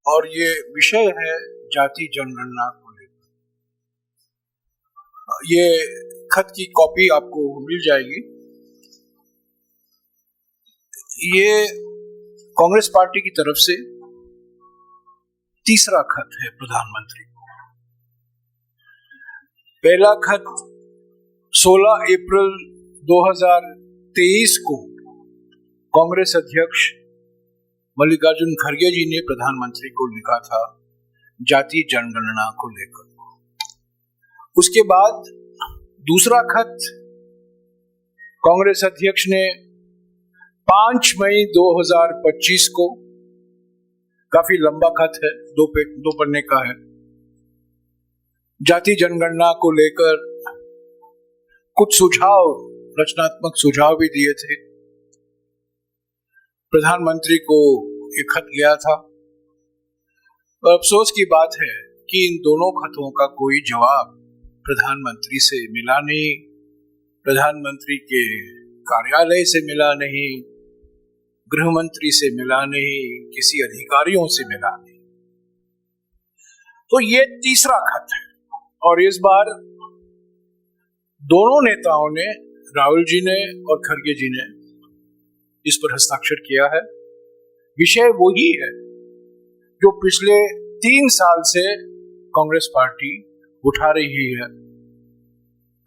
और ये विषय है जाति जनगणना को लेकर। ये खत की कॉपी आपको मिल जाएगी। ये कांग्रेस पार्टी की तरफ से तीसरा खत है प्रधानमंत्री को। पहला खत 16 अप्रैल 2023 को कांग्रेस अध्यक्ष मल्लिकार्जुन खड़गे जी ने प्रधानमंत्री को लिखा था जाति जनगणना को लेकर। उसके बाद दूसरा खत कांग्रेस अध्यक्ष ने 5 मई 2025 को, काफी लंबा खत है, दो पन्ने का है, जाति जनगणना को लेकर कुछ सुझाव, रचनात्मक सुझाव भी दिए थे। प्रधानमंत्री को एक खत गया था और अफसोस की बात है कि इन दोनों खतों का कोई जवाब प्रधानमंत्री से मिला नहीं, प्रधानमंत्री के कार्यालय से मिला नहीं, गृह मंत्री से मिला नहीं, किसी अधिकारियों से मिला नहीं। तो ये तीसरा खत है और इस बार दोनों नेताओं ने, राहुल जी ने और खड़गे जी ने, इस पर हस्ताक्षर किया है। विषय वही है जो पिछले 3 साल से कांग्रेस पार्टी उठा रही है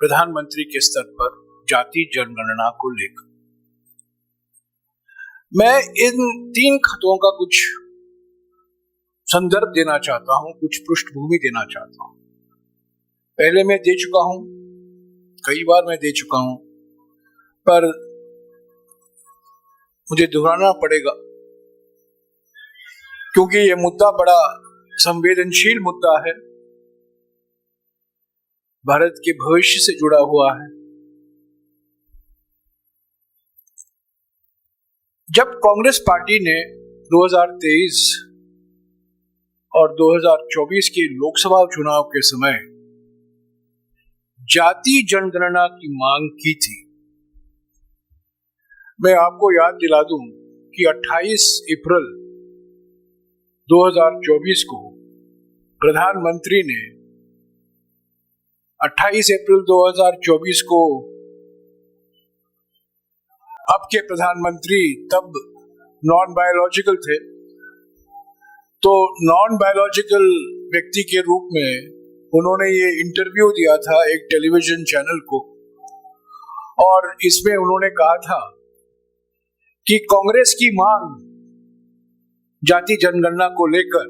प्रधानमंत्री के स्तर पर जाति जनगणना को लेकर। मैं इन 3 खतों का कुछ संदर्भ देना चाहता हूं, कुछ पृष्ठभूमि देना चाहता हूं। पहले मैं दे चुका हूं, कई बार मैं दे चुका हूं, पर मुझे दोहराना पड़ेगा क्योंकि यह मुद्दा बड़ा संवेदनशील मुद्दा है, भारत के भविष्य से जुड़ा हुआ है। जब कांग्रेस पार्टी ने 2023 और 2024 के लोकसभा चुनाव के समय जाति जनगणना की मांग की थी, मैं आपको याद दिला दूं कि 28 अप्रैल 2024 को प्रधानमंत्री ने 28 अप्रैल 2024 को अब के प्रधानमंत्री तब नॉन बायोलॉजिकल थे, तो नॉन बायोलॉजिकल व्यक्ति के रूप में उन्होंने ये इंटरव्यू दिया था एक टेलीविजन चैनल को और इसमें उन्होंने कहा था कि कांग्रेस की मांग जाति जनगणना को लेकर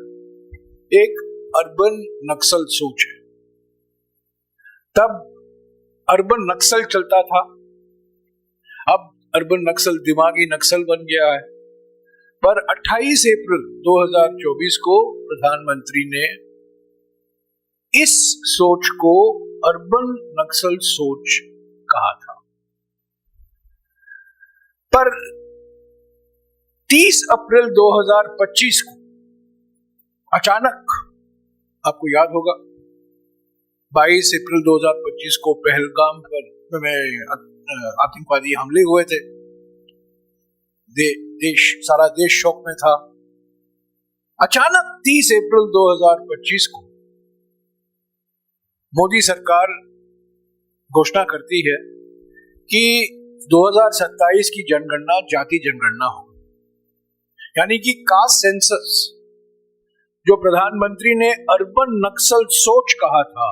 एक अर्बन नक्सल सोच है। तब अर्बन नक्सल चलता था, अब अर्बन नक्सल दिमागी नक्सल बन गया है। पर 28 अप्रैल 2024 को प्रधानमंत्री ने इस सोच को अर्बन नक्सल सोच कहा था। पर 30 अप्रैल 2025 को अचानक, आपको याद होगा 22 अप्रैल 2025 को पहलगाम पर आतंकवादी हमले हुए थे, सारा देश शोक में था। अचानक 30 अप्रैल 2025 को मोदी सरकार घोषणा करती है कि 2027 की जनगणना जाति जनगणना हो, यानी कि कास्ट सेंसस, जो प्रधानमंत्री ने अर्बन नक्सल सोच कहा था,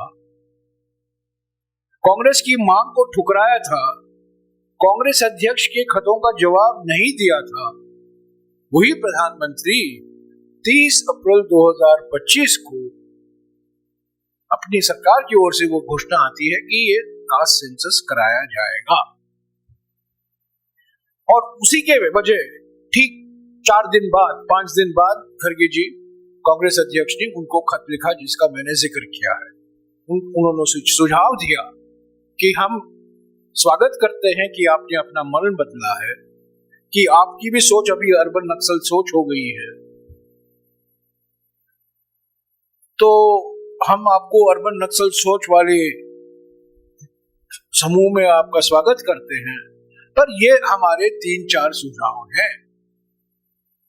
कांग्रेस की मांग को ठुकराया था, कांग्रेस अध्यक्ष के खतों का जवाब नहीं दिया था, वही प्रधानमंत्री 30 अप्रैल 2025 को अपनी सरकार की ओर से वो घोषणा आती है कि ये कास्ट सेंसस कराया जाएगा। और उसी के वजह ठीक 4 दिन बाद, 5 दिन बाद खड़गे जी, कांग्रेस अध्यक्ष ने उनको खत लिखा जिसका मैंने जिक्र किया है। उन्होंने सुझाव दिया कि हम स्वागत करते हैं कि आपने अपना मन बदला है, कि आपकी भी सोच अभी अर्बन नक्सल सोच हो गई है, तो हम आपको अर्बन नक्सल सोच वाले समूह में आपका स्वागत करते हैं। पर ये हमारे 3-4 सुझाव हैं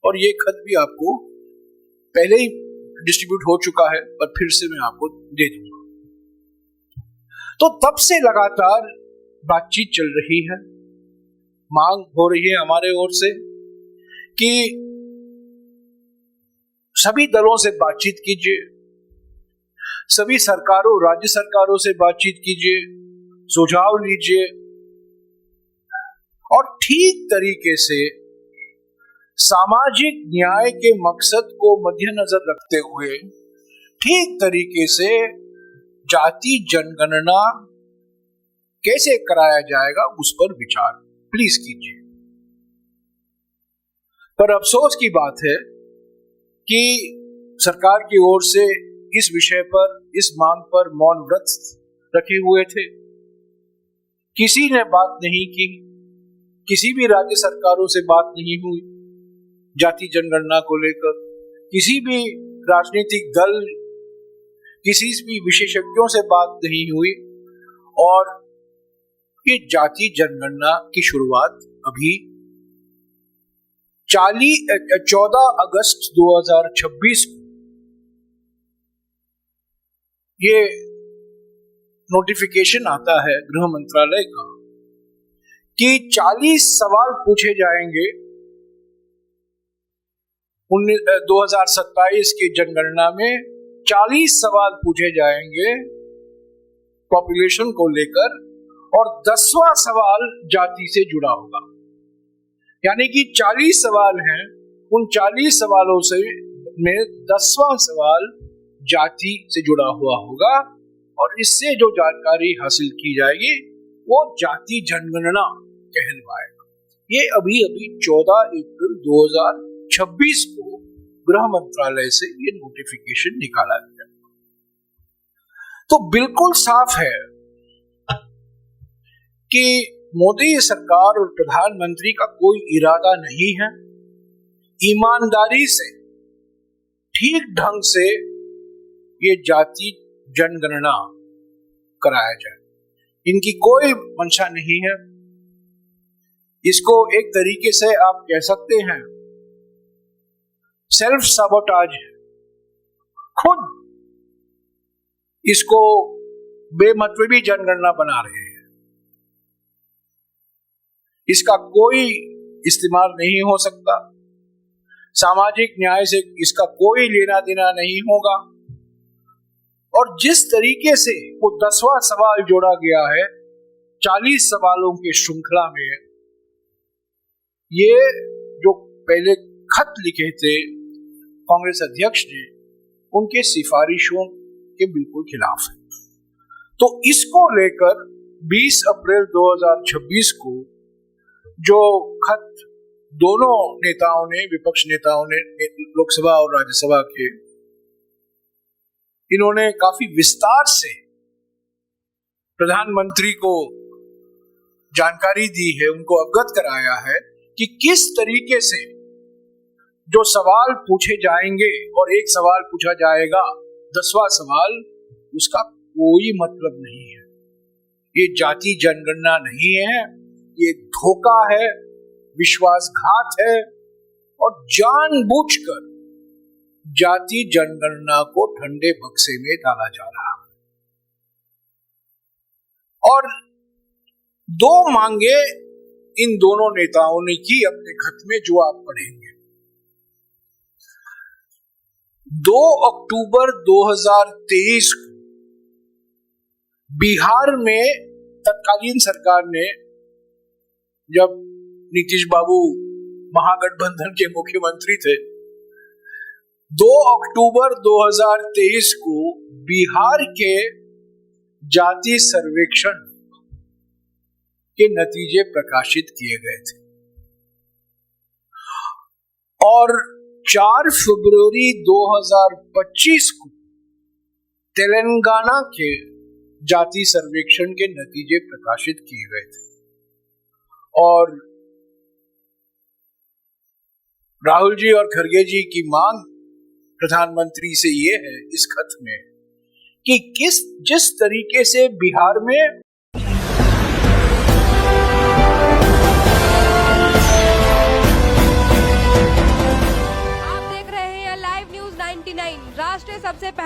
और ये खत भी आपको पहले ही डिस्ट्रीब्यूट हो चुका है, पर फिर से मैं आपको दे दूंगा। तो तब से लगातार बातचीत चल रही है, मांग हो रही है हमारे ओर से कि सभी दलों से बातचीत कीजिए, सभी सरकारों, राज्य सरकारों से बातचीत कीजिए, सुझाव लीजिए और ठीक तरीके से सामाजिक न्याय के मकसद को मद्देनजर रखते हुए ठीक तरीके से जाति जनगणना कैसे कराया जाएगा उस पर विचार प्लीज कीजिए। पर अफसोस की बात है कि सरकार की ओर से इस विषय पर, इस मांग पर मौन व्रत रखे हुए थे। किसी ने बात नहीं की, किसी भी राज्य सरकारों से बात नहीं हुई जाति जनगणना को लेकर, किसी भी राजनीतिक दल, किसी भी विशेषज्ञों से बात नहीं हुई और ये जाति जनगणना की शुरुआत अभी 14 अगस्त 2026 को ये नोटिफिकेशन आता है गृह मंत्रालय का कि 40 सवाल पूछे जाएंगे 2027 की जनगणना में। 40 सवाल पूछे जाएंगे पॉपुलेशन को लेकर और 10वां सवाल जाति से जुड़ा होगा। यानी कि 40 सवाल हैं, उन 40 सवालों से में 10वां सवाल जाति से जुड़ा हुआ होगा और इससे जो जानकारी हासिल की जाएगी वो जाति जनगणना कहलवाएगा। ये अभी 14 अप्रैल 2026 को गृह मंत्रालय से ये नोटिफिकेशन निकाला गया। तो बिल्कुल साफ है कि मोदी सरकार और प्रधानमंत्री का कोई इरादा नहीं है ईमानदारी से, ठीक ढंग से ये जाति जनगणना कराया जाए। इनकी कोई मंशा नहीं है। इसको एक तरीके से आप कह सकते हैं सेल्फ सबोटाज है। खुद इसको बेमतलबी जनगणना बना रहे हैं। इसका कोई इस्तेमाल नहीं हो सकता, सामाजिक न्याय से इसका कोई लेना देना नहीं होगा। और जिस तरीके से वो 10वां सवाल जोड़ा गया है 40 सवालों की श्रृंखला में, ये जो पहले खत लिखे थे कांग्रेस अध्यक्ष ने, उनके सिफारिशों के बिल्कुल खिलाफ है। तो इसको लेकर 20 अप्रैल 2026 को जो खत दोनों नेताओं ने, विपक्ष नेताओं ने, लोकसभा और राज्यसभा के, इन्होंने काफी विस्तार से प्रधानमंत्री को जानकारी दी है, उनको अवगत कराया है कि किस तरीके से जो सवाल पूछे जाएंगे और एक सवाल पूछा जाएगा 10वां सवाल, उसका कोई मतलब नहीं है। ये जाति जनगणना नहीं है, ये धोखा है, विश्वासघात है और जानबूझकर जाति जनगणना को ठंडे बक्से में डाला जा रहा है। और 2 मांगे इन दोनों नेताओं ने की अपने खत में, जो आप पढ़ेंगे। 2 अक्टूबर 2023 को बिहार में तत्कालीन सरकार ने, जब नीतीश बाबू महागठबंधन के मुख्यमंत्री थे, 2 अक्टूबर 2023 को बिहार के जाति सर्वेक्षण के नतीजे प्रकाशित किए गए थे और 4 फरवरी 2025 को तेलंगाना के जाति सर्वेक्षण के नतीजे प्रकाशित किए गए थे। और राहुल जी और खड़गे जी की मांग प्रधानमंत्री से ये है इस खत में कि जिस तरीके से बिहार में आप देख रहे हैं लाइव न्यूज़ 9 राष्ट्र सबसे पहले